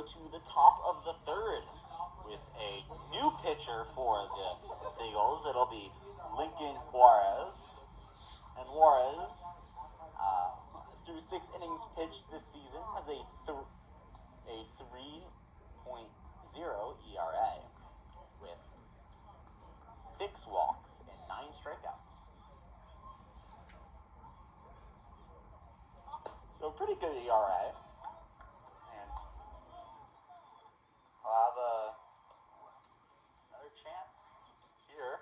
go to the top of the third with a new pitcher for the Seagulls. It'll be LincolnJuarez. And Juarez, through 6 innings pitched this season, has a 3.0 ERA with 6 walks and 9 strikeouts. So pretty good ERA. And I'll have another chance here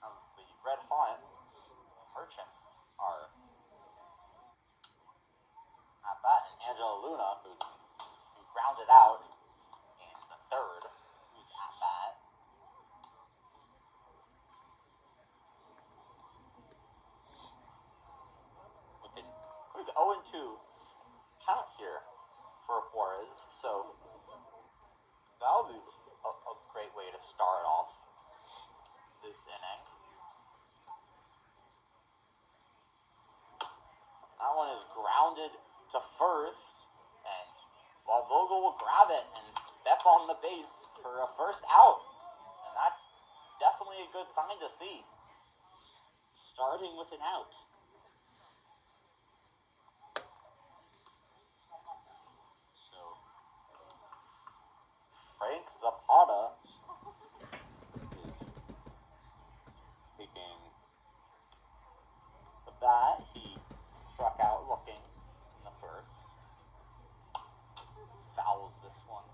as the Red Hot Merchants are at bat, and Angela Luna, who grounded out in the third, who's at bat. With a quick 0-2 count here for Juarez, so that'll be a great way to start off this inning. That one is grounded to first, and while Vogel will grab it and step on the base for a first out. And that's definitely a good sign to see. Starting with an out. So, Frank Zapata is taking the bat. He struck out looking in the first. Fouls this one.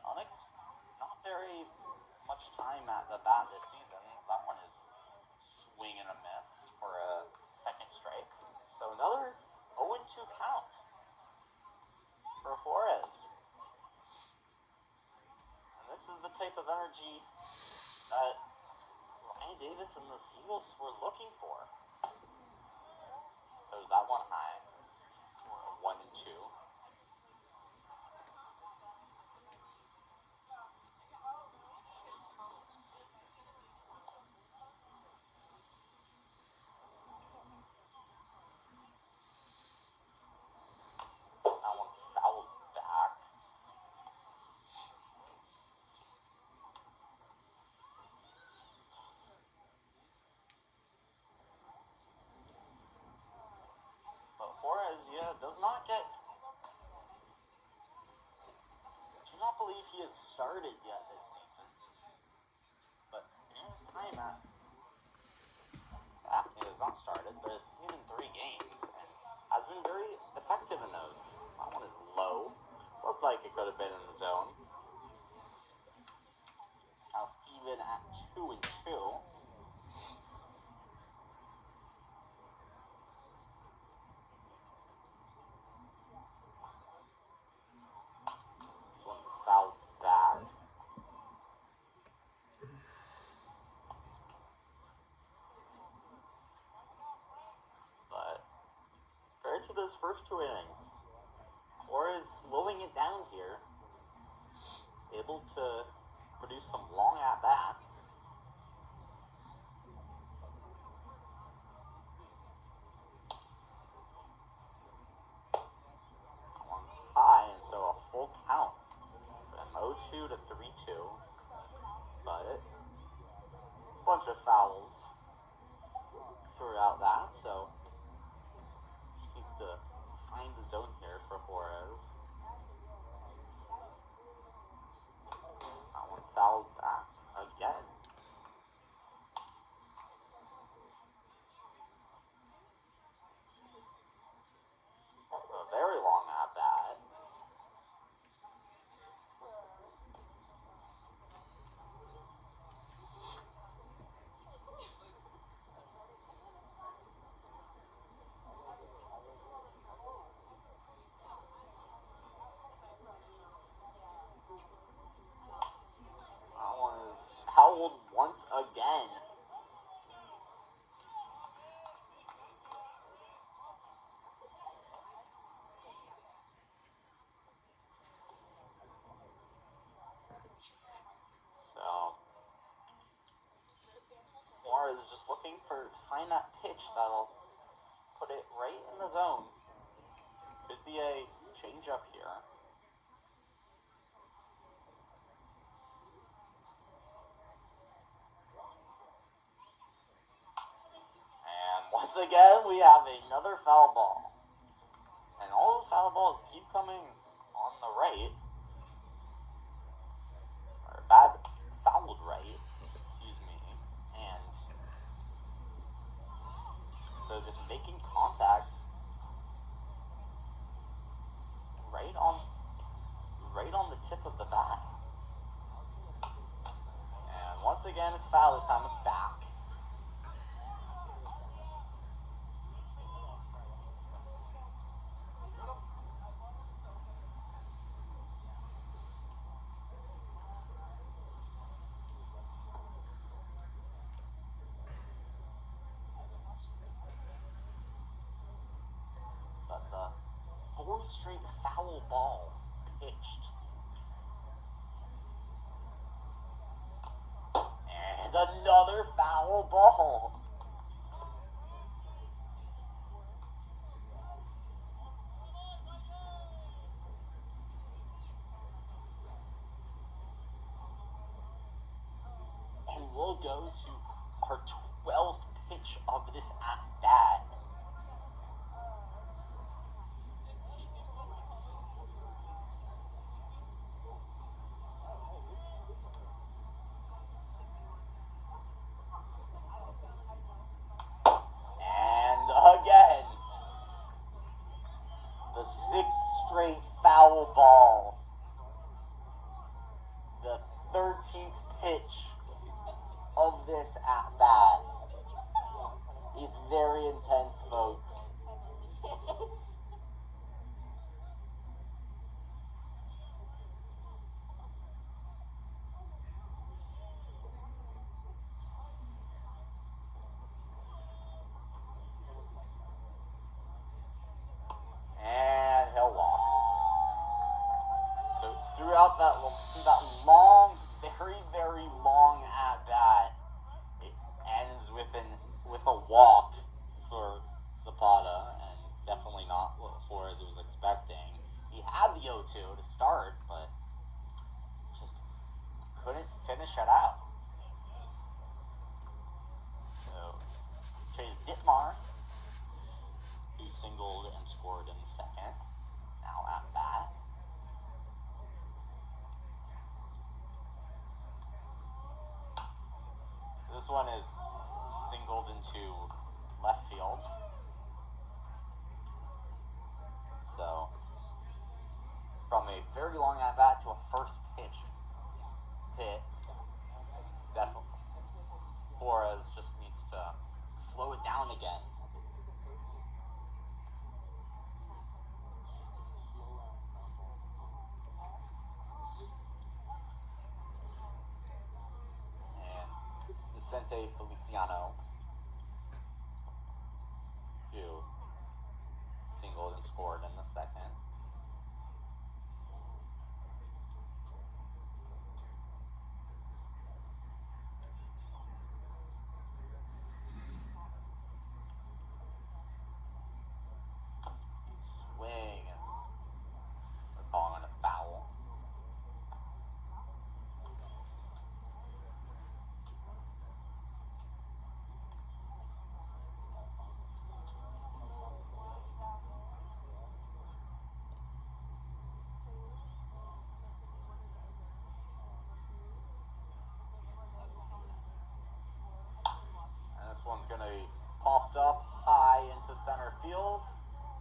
Onyx, not very much time at the bat this season. That one is swing and a miss for a second strike. So another 0-2 count for Juarez. And this is the type of energy that Ryan Davis and the Seagulls were looking for. There's that one high for a 1-2. Does not get. Do not believe he has started yet this season. But in his time at. He has not started, but has played in 3 games and has been very effective in those. That one is low. Looked like it could have been in the zone. Now it's even at 2-2. Fouled back. But compared to those first 2 innings, Juarez slowing it down here, able to produce some long at-bats. That one's high, and so a full count. 0-2 to 3-2, but a bunch of fouls throughout that, so just needs to find the zone here for Juarez. That one fouled back again. A very long at-bat. Fouled once again. is just looking to find that pitch that'll put it right in the zone. Could be a change-up here. And once again, we have another foul ball. And all those foul balls keep coming on the right. Or bad fouled right, excuse me. And so just making contact right on the tip of the bat. And once again, it's foul. This time it's back. But the fourth straight foul ball pitched. And another foul ball. And we'll go to our 12th pitch of this at-bat. And again, the 6th straight foul ball. The 13th pitch of this at-bat. It's very intense, folks. And he'll walk. So throughout that long, very, very long at-bat, it ends with a walk for Zapata, and definitely not what Flores was expecting. He had the 0-2 to start, but just couldn't finish it out. So Chase Ditmar, who singled and scored in the second, now at bat. This one is singled into left field. So, from a very long at-bat to a first pitch hit, definitely. Flores just needs to slow it down again. Vicente Feliciano, who singled and scored in the second. Swing. We're calling it a foul. This one's going to be popped up high into center field,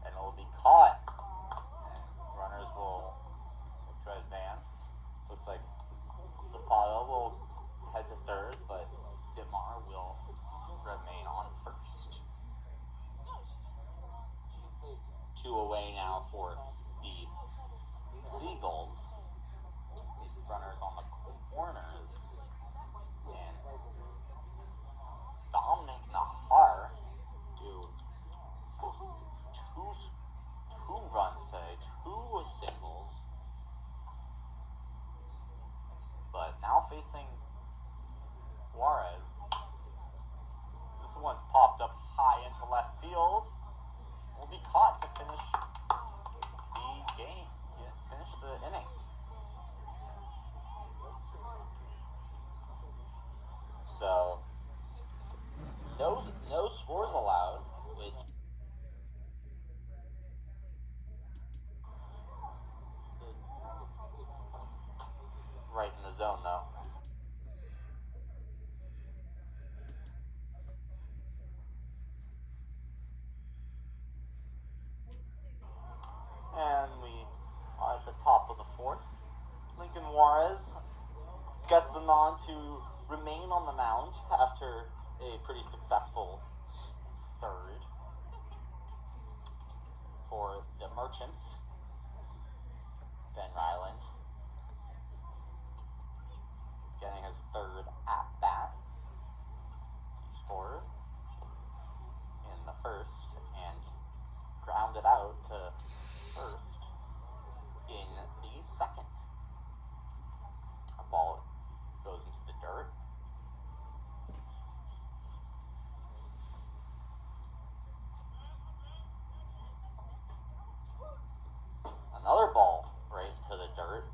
and it will be caught. And runners will look to advance. Looks like Zapata will head to third, but Ditmar will remain on first. 2 away now for the Seagulls. With runners on the corners. And Dominic Nahar do two runs today, 2 singles. But now facing Juarez, This one's popped up high into left field. Will be caught to finish the game. Finish the inning. So no scores allowed, which right in the zone though. And we are at the top of the fourth. LincolnJuarez gets the nod to remain on the mound after a pretty successful third for the Merchants. Ben Ryland getting his third at bat. He scored in the first and grounded out to first in the second. A ball goes into the dirt. Another ball right into the dirt.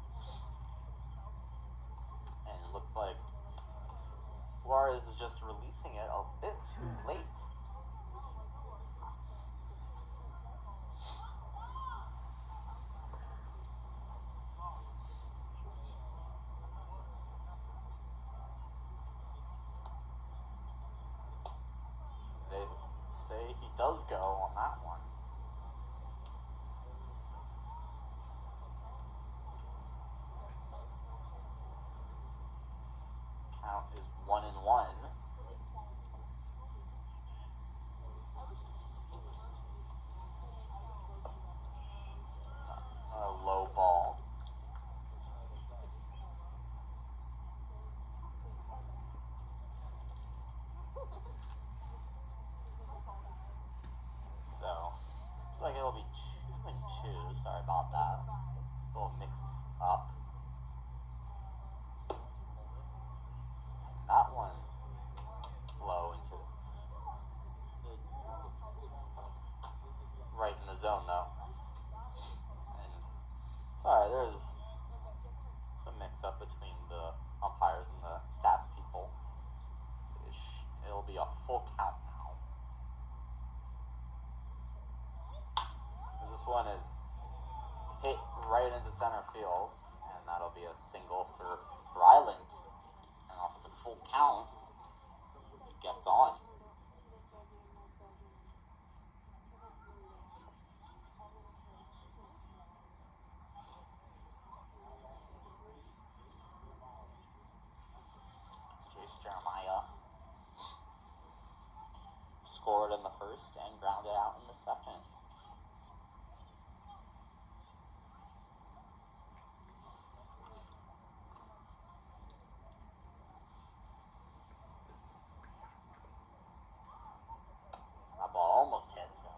And it looks like Juarez is just releasing it a bit too late. They say he does go on that one. Count is 1-1. A low ball. So, looks like it'll be 2-2. Sorry about that. A little mix up. That one low into right in the zone though. And sorry, there's some mix up between the umpires and the stats people. It'll be a full count now. This one is hit right into center field, and that'll be a single for Ryland. And off the full count, gets on. Jace Jeremiah scored in the first and grounded out in the second. That ball almost hits him.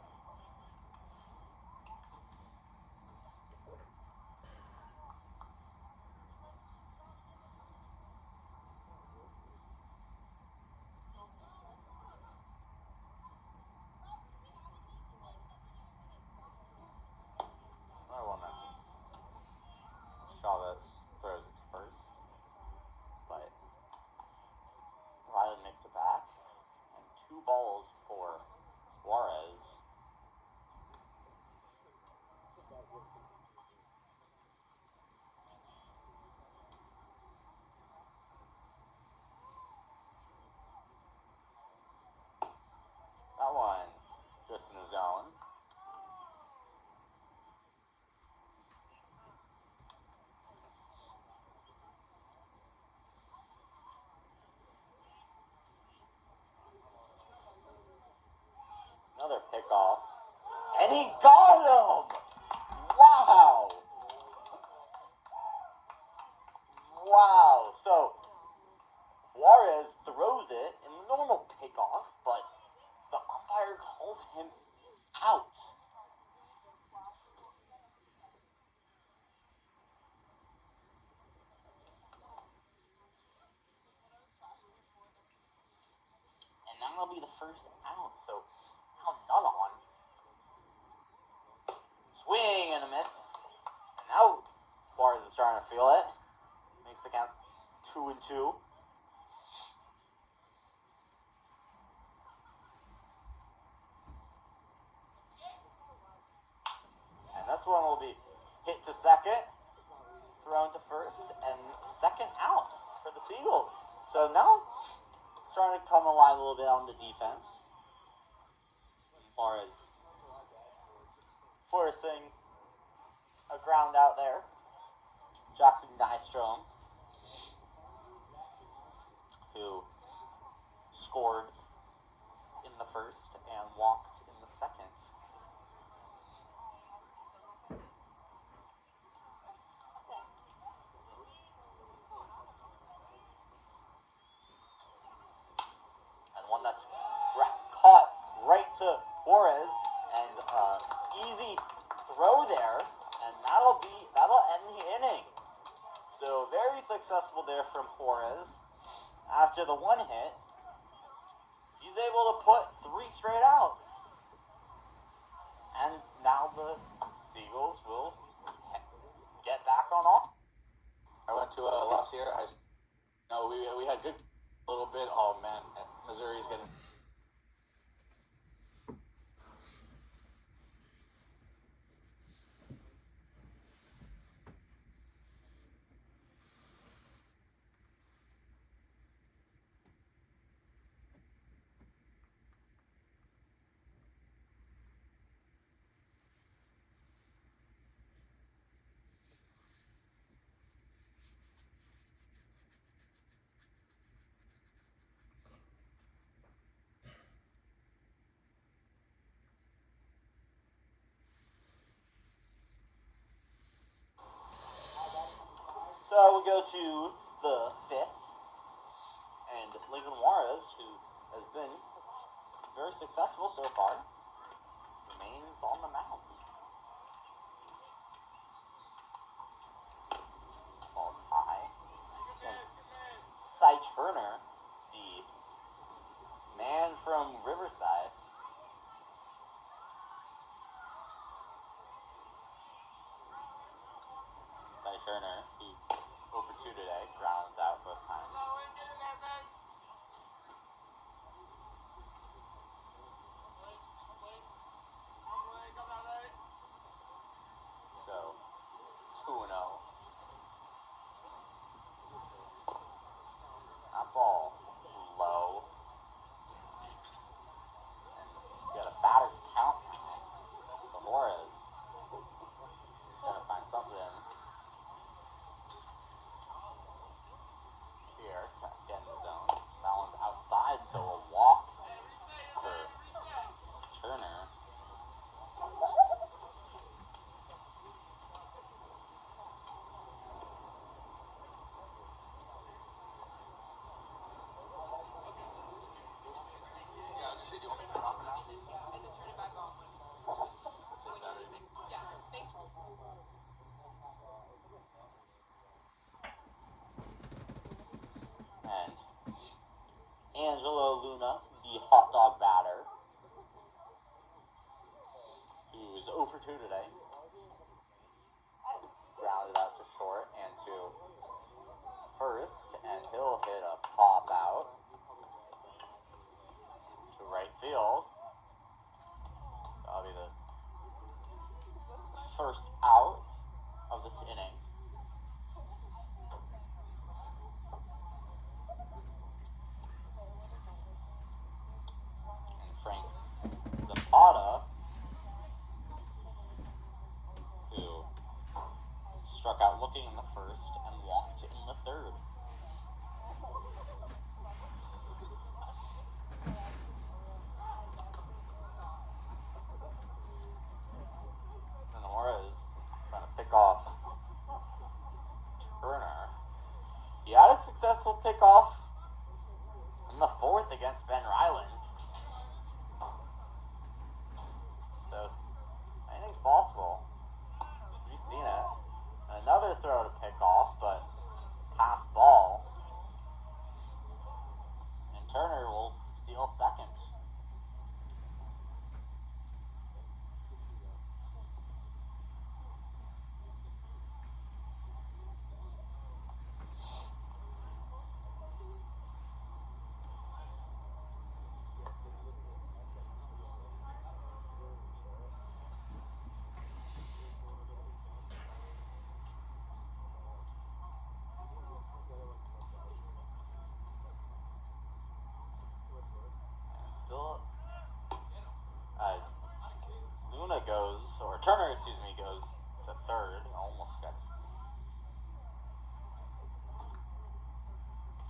Another one that's Chavez throws it to first, but Ryland makes it back, and 2 balls for Juarez. That one just in the zone. Another pickoff. And he got him! Wow! Wow. So, Juarez throws it in the normal pickoff, but the umpire calls him out. And now that'll be the first out. So now none on. Swing and a miss. And out. Juarez is starting to feel it. Makes the count 2-2. And this one will be hit to second, thrown to first, and second out for the Seagulls. So now starting to come alive a little bit on the defense. Juarez forcing a ground out there. Jackson Nystrom, who scored in the first and walked in the second. And one that's caught right to Juarez, and easy throw there, and that'll end the inning. So very successful there from Juarez. After the one hit, he's able to put 3 straight outs. And now the Seagulls will get back on off. I went to last year. We had good little bit. Oh man, Missouri's getting. So we go to the 5th, and LincolnJuarez, who has been very successful so far, remains on the mound. Ball's high against Cy Turner, the man from Riverside. Cy Turner, who over 2 today, grounded out both times. So, 2-0. That ball low. And we got a batter's count now. Juarez trying to find something here. Get in the zone. That one's outside, so a walk for Turner. And Angelo Luna, the hot dog batter, who is 0 for 2 today, grounded out to short and to first, and he'll hit a pop out to right field. So that'll be the first out of this inning. Frank Zapata, who struck out looking in the first and walked in the third. And Juarez trying to pick off Turner. He had a successful pickoff in the 4th against Ben Ryland. So, anything's possible. You've seen it. And another throw to pick off, but pass ball. And Turner will steal second. still as Luna goes, or Turner, goes to third. Almost gets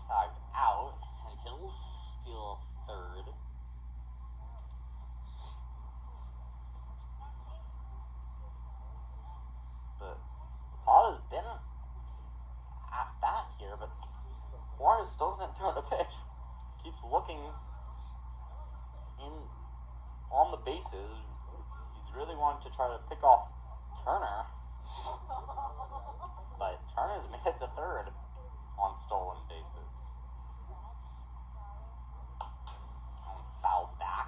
tagged out, and he'll steal third. But Paul has been at bat here, but Juarez still doesn't throw a pitch. Keeps looking in on the bases. He's really wanting to try to pick off Turner, but Turner's made it to third on stolen bases. And foul back.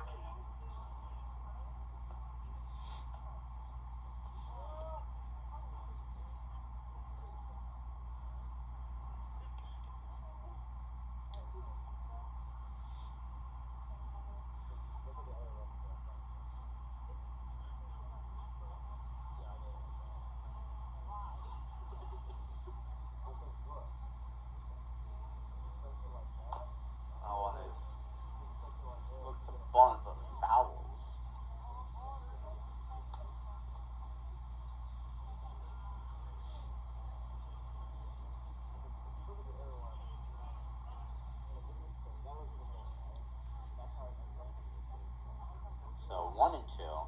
Looks to bunt, but fouls. So 1-2.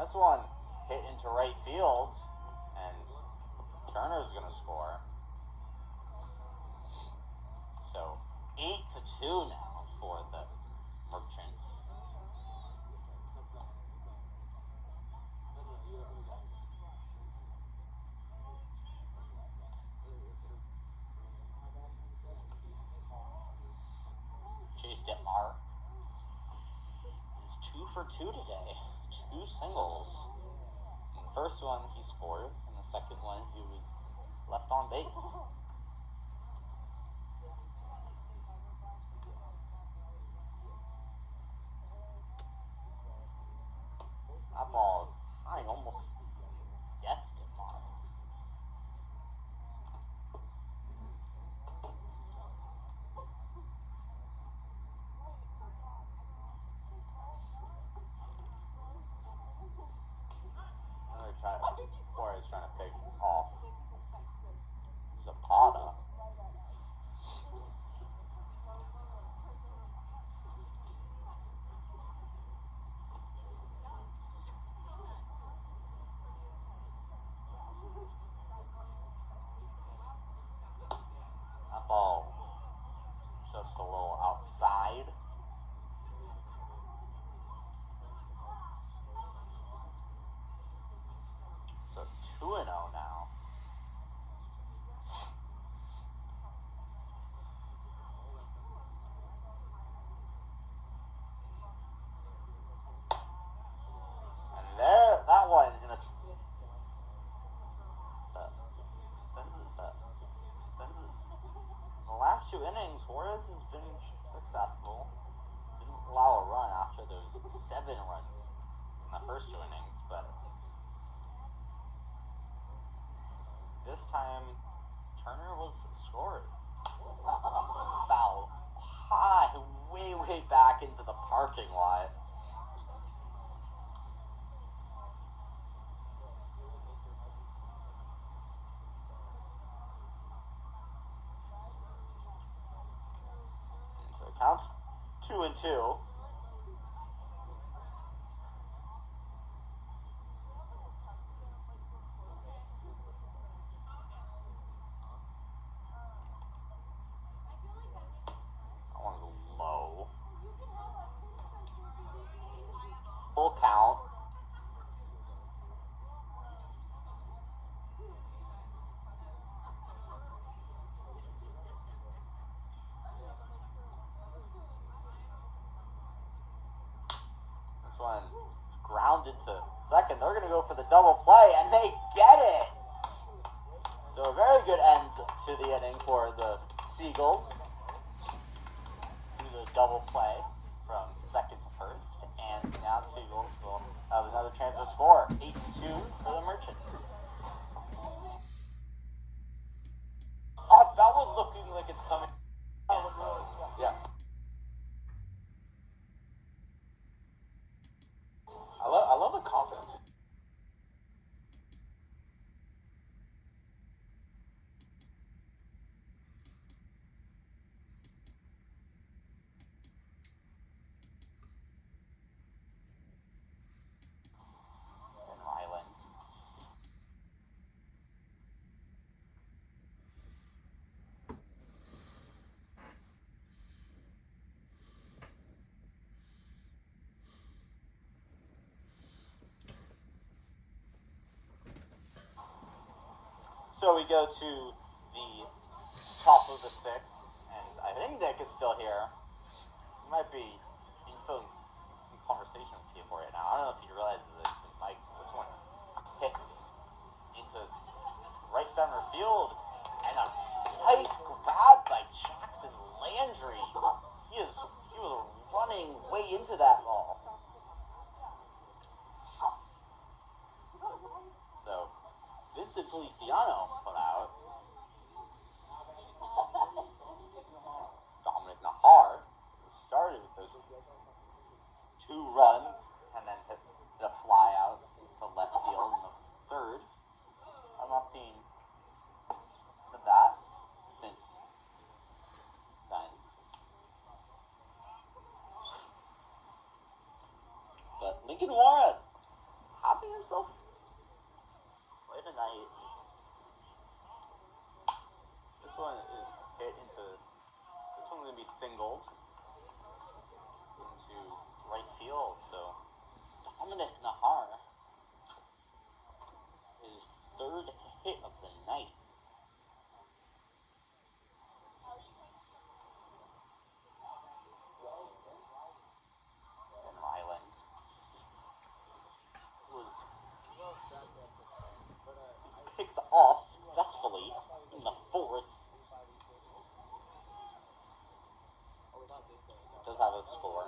This one hit into right field, and Turner's gonna score. So 8-2 now for the Merchants. Chase Detmar is 2 for 2 today. 2 singles. In the first one he scored, and the second one he was left on base. That ball is high, almost gets Detmar. Juarez trying to pick off Zapata. That ball just a little outside. So 2-0 now. And there, that one in a sends the last 2 innings, Juarez has been successful. Didn't allow a run after those 7 runs in the first 2 innings, but this time Turner was scored. Foul high, way back into the parking lot. And so it counts 2-2. That one's low. Full count. This one grounded to second. They're going to go for the double play, and they get it. So a very good end to the inning for the Seagulls. Do the double play from second to first. first, and now the Seagulls will have another chance to score. 8-2 for the Merchants. Oh, that one looking like it's coming. Yeah. I love the confidence. And Ryland. So we go to the top of the sixth, and I think Nick is still here. He might be in conversation with people right now. I don't know if he realizes that Mike, this one hit into right center field, and a nice grab by Jackson Landry. He was running way into that ball. So Vincent Feliciano put out. Dominic Nahar started with those 2 runs and then hit the fly out to left field in the third. I'm not seeing that since then. But LincolnJuarez having himself quite a night. This one is hit into. This one's gonna be singled into right field. So Dominic Nahar, his 3rd hit of the night. And Ryland is picked off successfully in the 4th. Does have a score.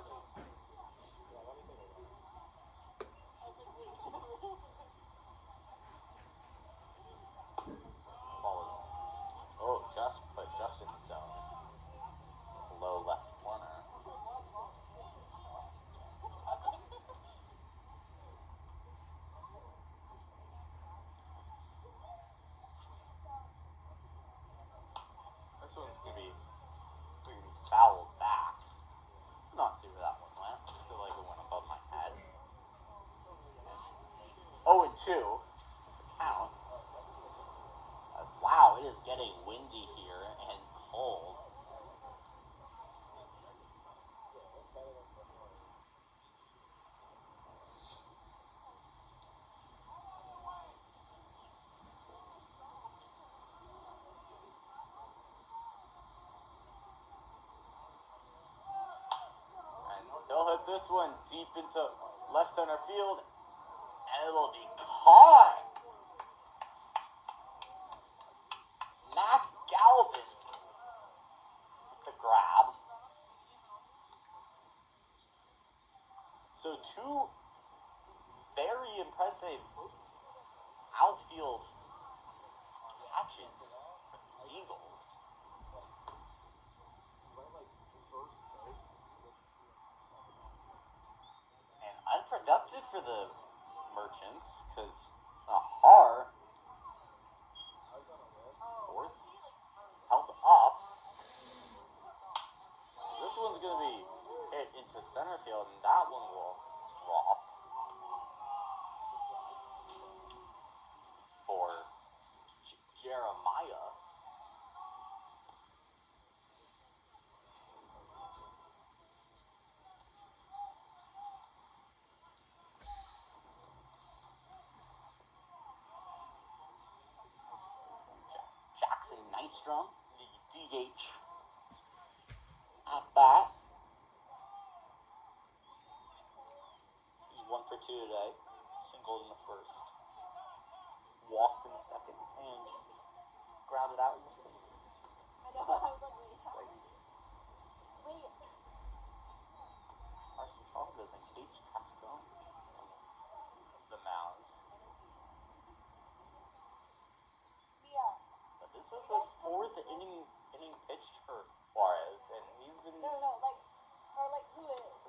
Ball is just in the zone. Low left corner. This one's gonna be fouled back. Not see where that one went. I feel like it went above my head. 0-2 is the count. Wow, it is getting windy here and cold. And he'll hit this one deep into left center field, and it'll be caught. Mac Galvin with the grab. So 2 very impressive outfield catches for the Seagulls. And unproductive for the Merchants, because Nahar, of course, held up. This one's going to be hit into center field, and that one will drop for Jeremiah. Jackson Nystrom, the DH at bat. He's 1 for 2 today. Singled in the 1st. Walked in the 2nd. And grounded out in the 5th. I know, I was like, wait. Carson Chalk goes in Cage Castro. The mound. But this is his fourth inning pitched for Juarez, and he's been who is?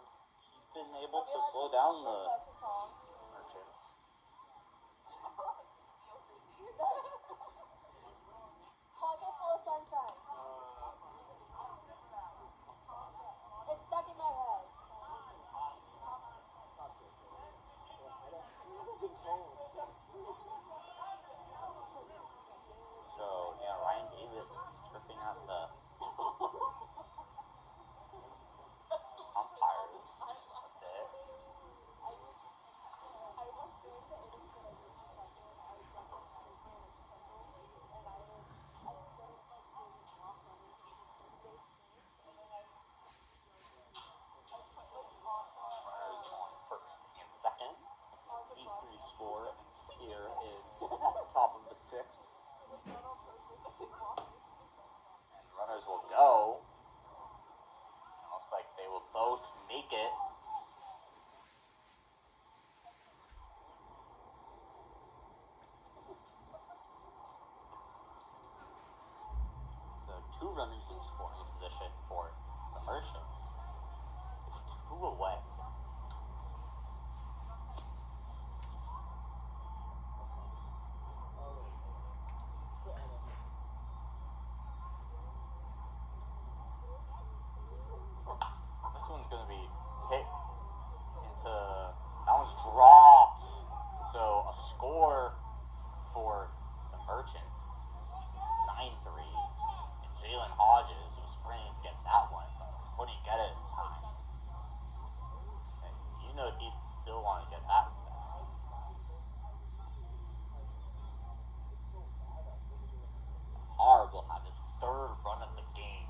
he's been able to slow down the Merchants. Pocket full of sunshine. It's stuck in my head. So yeah, Ryan Davis tripping out the umpires a bit. Runners on first and second. 8-3 score here in top of the sixth. And runners will go. It looks like they will both make it. So 2 runners in scoring position for the Merchants. 2 away. This one's going to be hit into, that one's dropped. So a score for the Merchants, which means 9-3. And Jalen Hodges was sprinting to get that one, but couldn't get it in time. And you know he still wanted to get that one back. Harb will have his 3rd run of the game.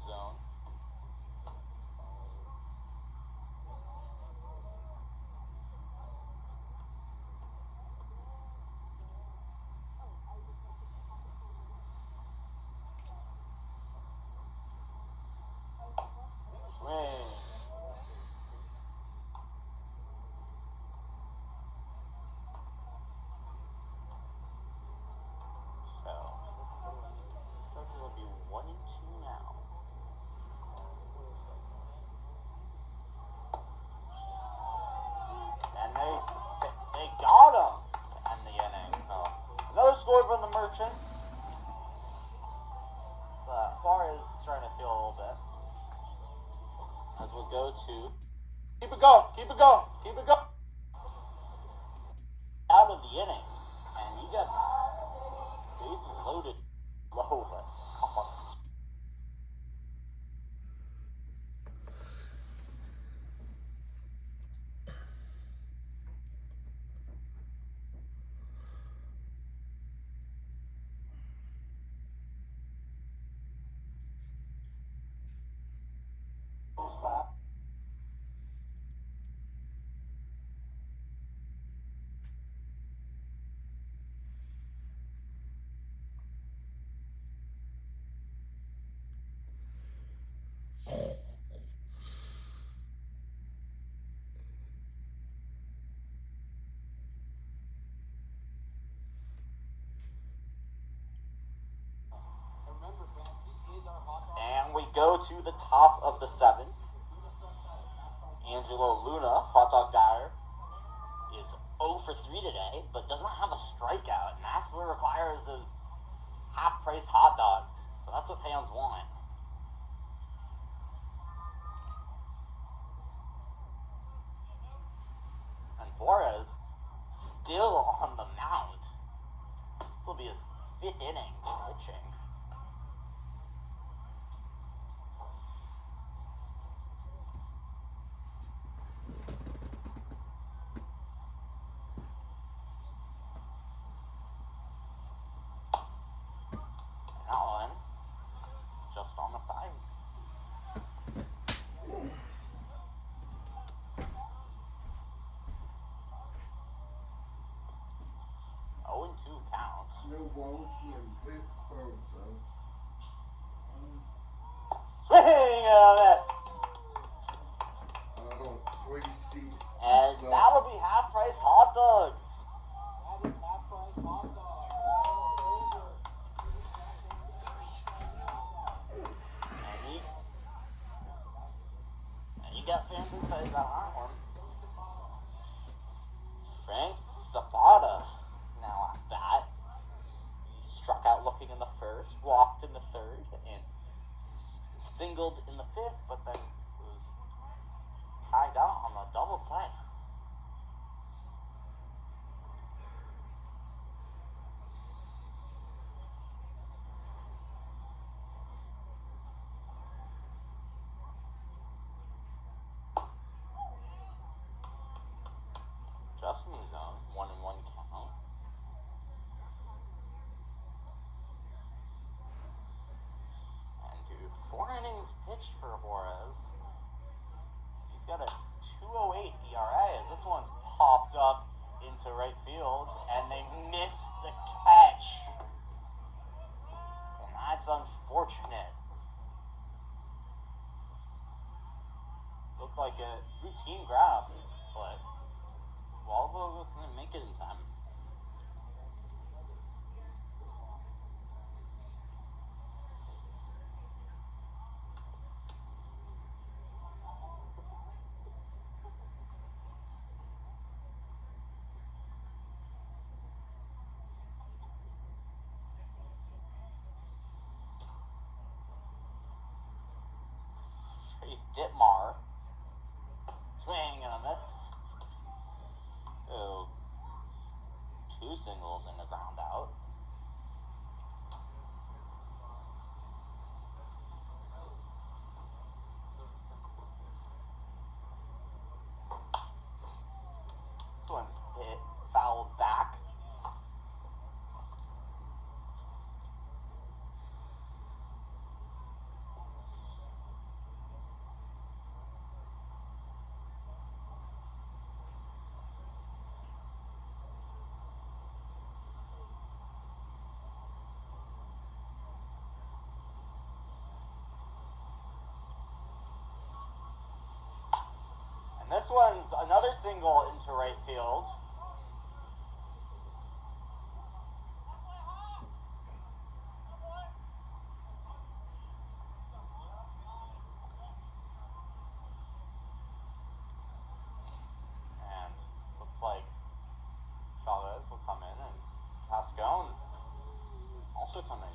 Zone. Swing. So, it will be 1-2 now. And they got him to end the inning. Another score from the Merchants. But Juarez is starting to feel a little bit. As we'll go to keep it going, keep it going, keep it going. Out of the inning, and you got bases loaded low, but up on the and we go to the top of the 7th. Angelo Luna, hot dog guy, is 0 for 3 today, but does not have a strikeout, and that's what requires those half-price hot dogs. So that's what fans want. And Juarez still on the mound. This will be his 5th inning pitching. That one just on the side. Milwaukee and Pittsburgh, though. Swing and a miss. I don't 3-6. And that'll be half price hot dogs. That is half price hot dog. And you got fans excited about that one. Frank Zapata now at bat. He struck out looking in the first, walked in the third, and singled in the fifth, but then was tagged out on the double play. Just in the zone, 1-1 count. And to 4 innings pitched for Juarez. He's got a 2.08 ERA as this one's popped up into right field, and they missed the catch. And that's unfortunate. Looked like a routine grab, but Volvo couldn't make it in time. Chase Ditmar. Swing and a miss. Oh, 2 singles and a ground out. This one's hit, fouled back. This one's another single into right field. And looks like Chavez will come in and Cascone also coming in.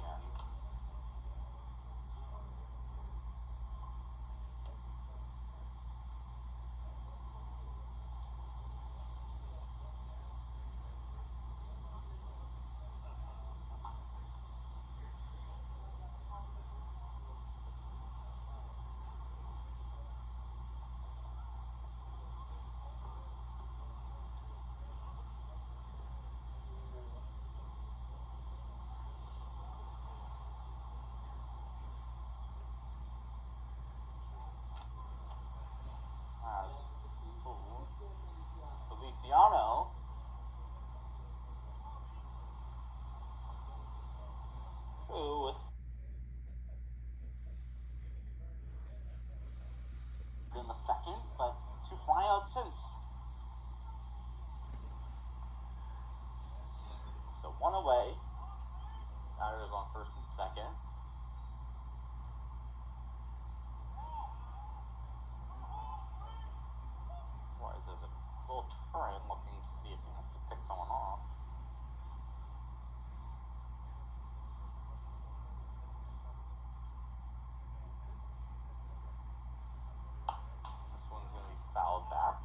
As Feliciano who in the second, but 2 flyouts since. So 1 away. Batters on first and second. Juarez is a little turret looking to see if he wants to pick someone off. This one's going to be fouled back.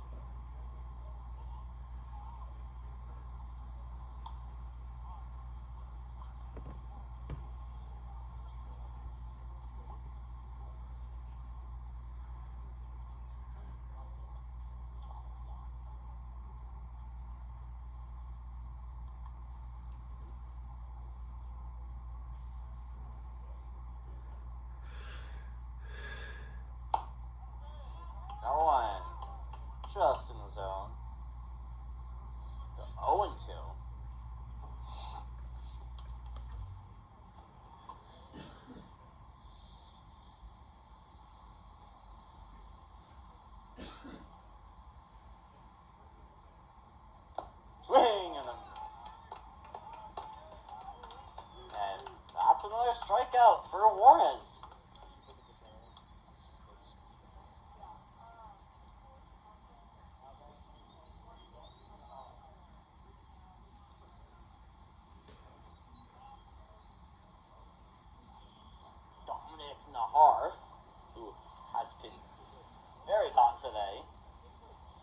LincolnJuarez. Nahar, who has been very hot today.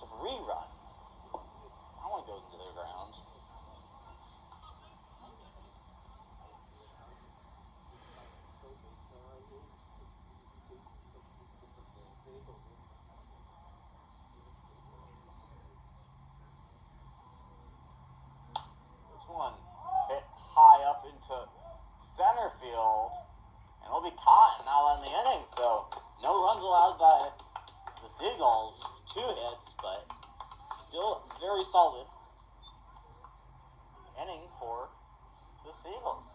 3 runs. That one goes into the ground. This one hit high up into center field. And it'll be caught now in the inning, so no runs allowed by the Seagulls. 2 hits, but still very solid inning for the Seagulls.